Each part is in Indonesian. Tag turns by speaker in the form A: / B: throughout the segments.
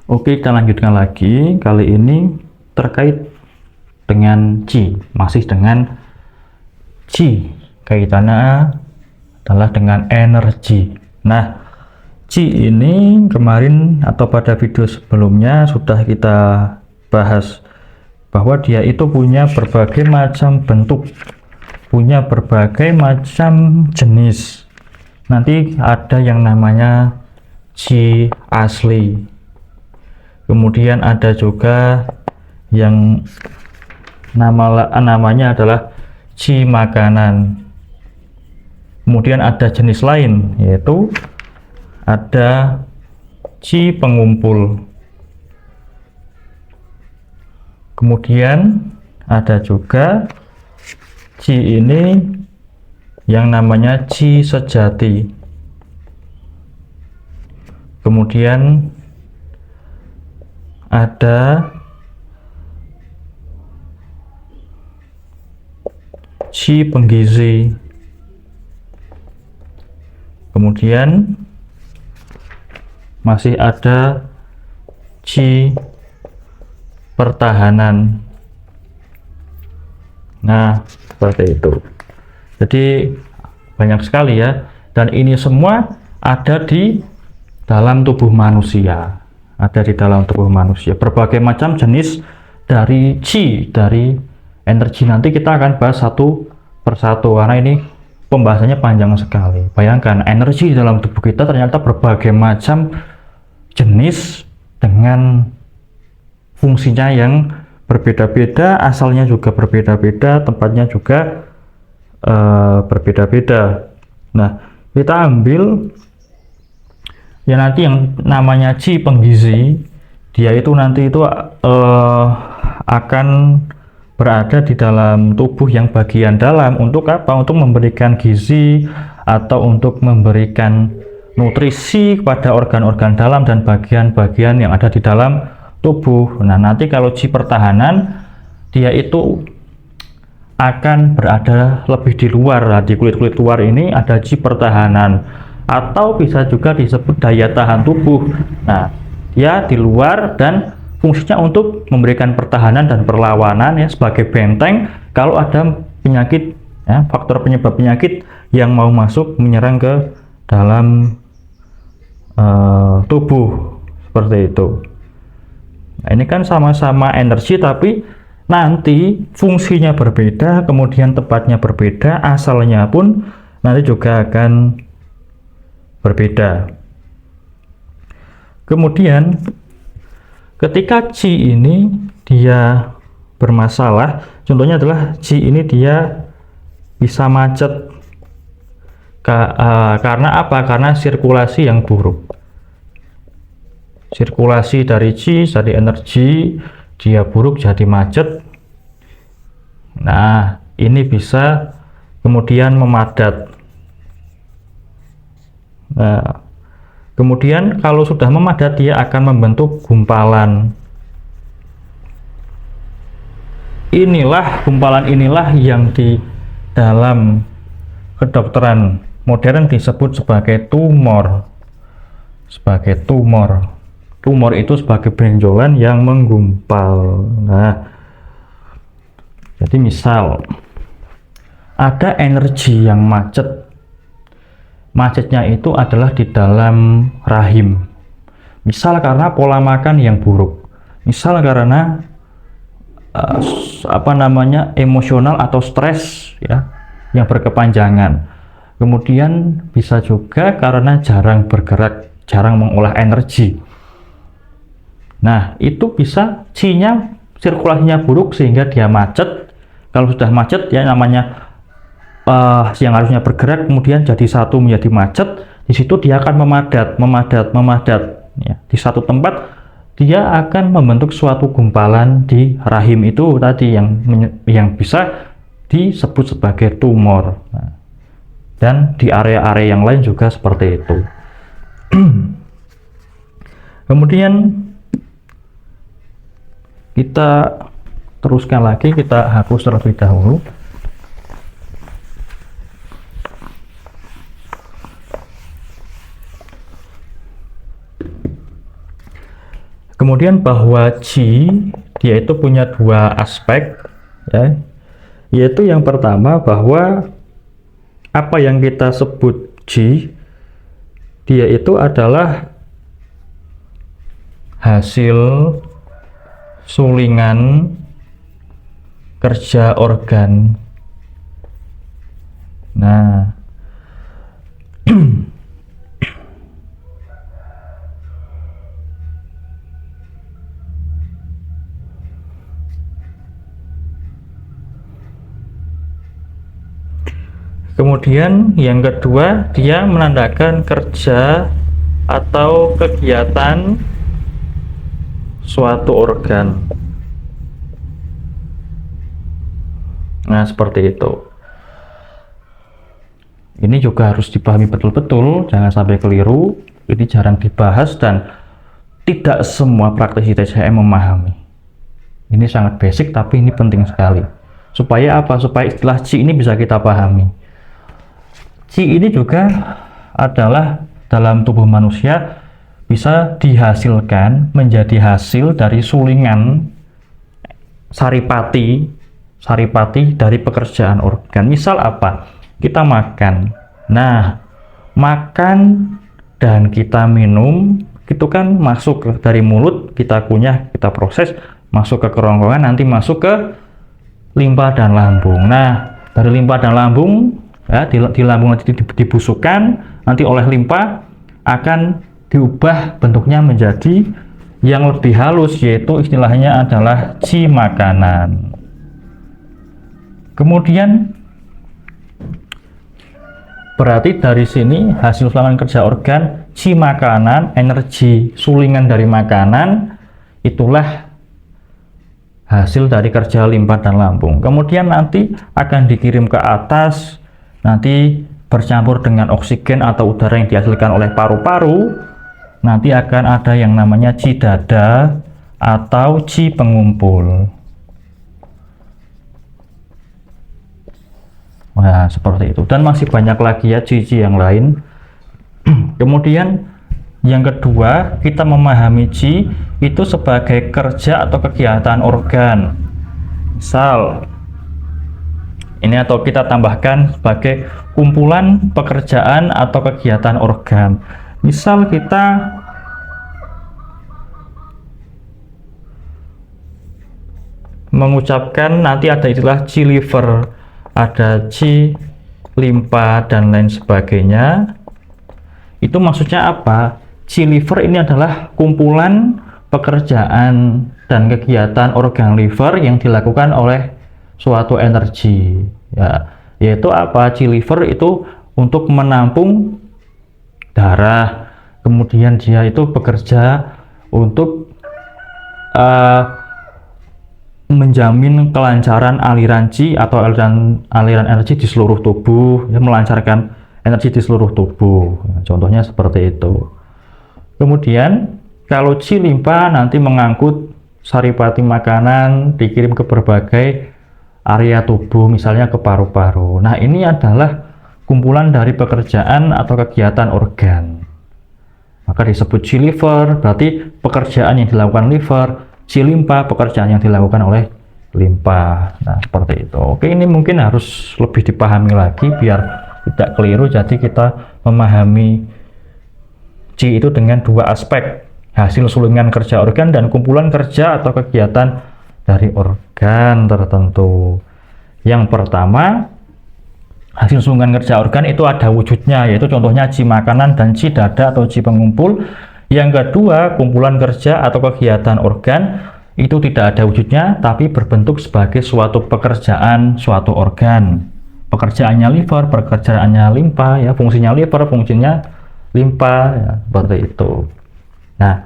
A: Oke, kita lanjutkan lagi. Kali ini terkait dengan Qi, masih dengan Qi. Kaitannya adalah dengan energi. Nah, Qi ini kemarin atau pada video sebelumnya sudah kita bahas bahwa dia itu punya berbagai macam bentuk, punya berbagai macam jenis. Nanti ada yang namanya Qi asli. Kemudian ada juga yang namanya adalah Qi makanan. Kemudian ada jenis lain, yaitu ada Qi pengumpul. Kemudian ada juga Qi ini yang namanya Qi sejati. Kemudian ada Qi penggizi. Kemudian masih ada Qi pertahanan. Nah, seperti itu. Jadi banyak sekali ya, dan ini semua ada di dalam tubuh manusia. Ada di dalam tubuh manusia berbagai macam jenis dari Qi, dari energi. Nanti kita akan bahas satu persatu karena ini pembahasannya panjang sekali. Bayangkan energi dalam tubuh kita ternyata berbagai macam jenis dengan fungsinya yang berbeda-beda, asalnya juga berbeda-beda, tempatnya juga berbeda-beda. Nah, kita ambil ya nanti yang namanya Qi penggizi, dia itu nanti itu akan berada di dalam tubuh yang bagian dalam untuk apa? Untuk memberikan gizi atau untuk memberikan nutrisi kepada organ-organ dalam dan bagian-bagian yang ada di dalam tubuh. Nah, nanti kalau Qi pertahanan, dia itu akan berada lebih di luar. Nah, di kulit-kulit luar ini ada Qi pertahanan, atau bisa juga disebut daya tahan tubuh. Nah, dia di luar dan fungsinya untuk memberikan pertahanan dan perlawanan ya, sebagai benteng kalau ada penyakit ya, faktor penyebab penyakit yang mau masuk menyerang ke dalam tubuh, seperti itu. Nah, ini kan sama-sama energi tapi nanti fungsinya berbeda, kemudian tempatnya berbeda, asalnya pun nanti juga akan berbeda. Kemudian ketika Qi ini dia bermasalah, contohnya adalah Qi ini dia bisa macet. Karena apa? Karena sirkulasi yang buruk. Sirkulasi dari Qi, dari energi dia buruk jadi macet. Nah, ini bisa kemudian memadat. Nah, kemudian kalau sudah memadat dia akan membentuk gumpalan. Gumpalan inilah yang di dalam kedokteran modern disebut sebagai tumor. Sebagai tumor. Tumor itu sebagai benjolan yang menggumpal. Nah, jadi misal ada energi yang macet. Macetnya itu adalah di dalam rahim. Misal karena pola makan yang buruk. Misal karena emosional atau stres ya yang berkepanjangan. Kemudian bisa juga karena jarang bergerak, jarang mengolah energi. Nah, itu bisa Qi-nya sirkulasinya buruk sehingga dia macet. Kalau sudah macet ya namanya yang harusnya bergerak kemudian jadi satu menjadi macet, di situ dia akan memadat ya. Di satu tempat dia akan membentuk suatu gumpalan di rahim itu tadi yang bisa disebut sebagai tumor. Nah, dan di area-area yang lain juga seperti itu. Kemudian kita teruskan lagi, kita hapus terlebih dahulu. Kemudian bahwa qi dia itu punya dua aspek, ya, yaitu yang pertama bahwa apa yang kita sebut qi dia itu adalah hasil sulingan kerja organ. Nah, kemudian yang kedua, dia menandakan kerja atau kegiatan suatu organ. Nah, seperti itu. Ini juga harus dipahami betul-betul, jangan sampai keliru. Ini jarang dibahas dan tidak semua praktisi TCM memahami. Ini sangat basic tapi ini penting sekali. Supaya apa? Supaya istilah qi ini bisa kita pahami. Qi ini juga adalah dalam tubuh manusia bisa dihasilkan menjadi hasil dari sulingan saripati dari pekerjaan organ. Misal apa? Kita makan. Nah, makan dan kita minum itu kan masuk dari mulut, kita kunyah, kita proses, masuk ke kerongkongan, nanti masuk ke limpa dan lambung. Nah, dari limpa dan lambung, ya, di lambung nanti dibusukkan, nanti oleh limpa akan diubah bentuknya menjadi yang lebih halus, yaitu istilahnya adalah qi makanan. Kemudian berarti dari sini hasil sulingan kerja organ, qi makanan, energi sulingan dari makanan, itulah hasil dari kerja limpa dan lambung. Kemudian nanti akan dikirim ke atas, nanti bercampur dengan oksigen atau udara yang dihasilkan oleh paru-paru, nanti akan ada yang namanya qi dada atau qi pengumpul. Nah, seperti itu. Dan masih banyak lagi ya qi yang lain. Kemudian yang kedua, kita memahami qi itu sebagai kerja atau kegiatan organ. Misal ini, atau kita tambahkan sebagai kumpulan pekerjaan atau kegiatan organ. Misal kita mengucapkan, nanti ada istilah qi liver, ada qi limpa dan lain sebagainya. Itu maksudnya apa? Qi liver ini adalah kumpulan pekerjaan dan kegiatan organ liver yang dilakukan oleh suatu energi, ya, yaitu apa? Qi liver itu untuk menampung darah, kemudian dia itu bekerja untuk menjamin kelancaran aliran qi atau aliran energi di seluruh tubuh, ya, melancarkan energi di seluruh tubuh. Contohnya seperti itu. Kemudian kalau qi limpa nanti mengangkut saripati makanan, dikirim ke berbagai area tubuh, misalnya ke paru-paru. Nah, ini adalah kumpulan dari pekerjaan atau kegiatan organ. Maka disebut qi liver, berarti pekerjaan yang dilakukan liver. Qi limpa, pekerjaan yang dilakukan oleh limpa. Nah, seperti itu. Oke, ini mungkin harus lebih dipahami lagi biar tidak keliru. Jadi kita memahami qi itu dengan dua aspek, hasil sulingan kerja organ dan kumpulan kerja atau kegiatan dari organ tertentu. Yang pertama, hasil sulingan kerja organ itu ada wujudnya, yaitu contohnya qi makanan dan qi dada atau qi pengumpul. Yang kedua, kumpulan kerja atau kegiatan organ itu tidak ada wujudnya, tapi berbentuk sebagai suatu pekerjaan suatu organ. Pekerjaannya liver, pekerjaannya limpa, ya, fungsinya liver, fungsinya limpa, ya, seperti itu. Nah,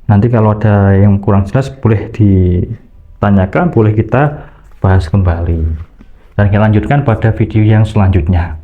A: nanti kalau ada yang kurang jelas boleh ditanyakan, boleh kita bahas kembali. Dan kita lanjutkan pada video yang selanjutnya.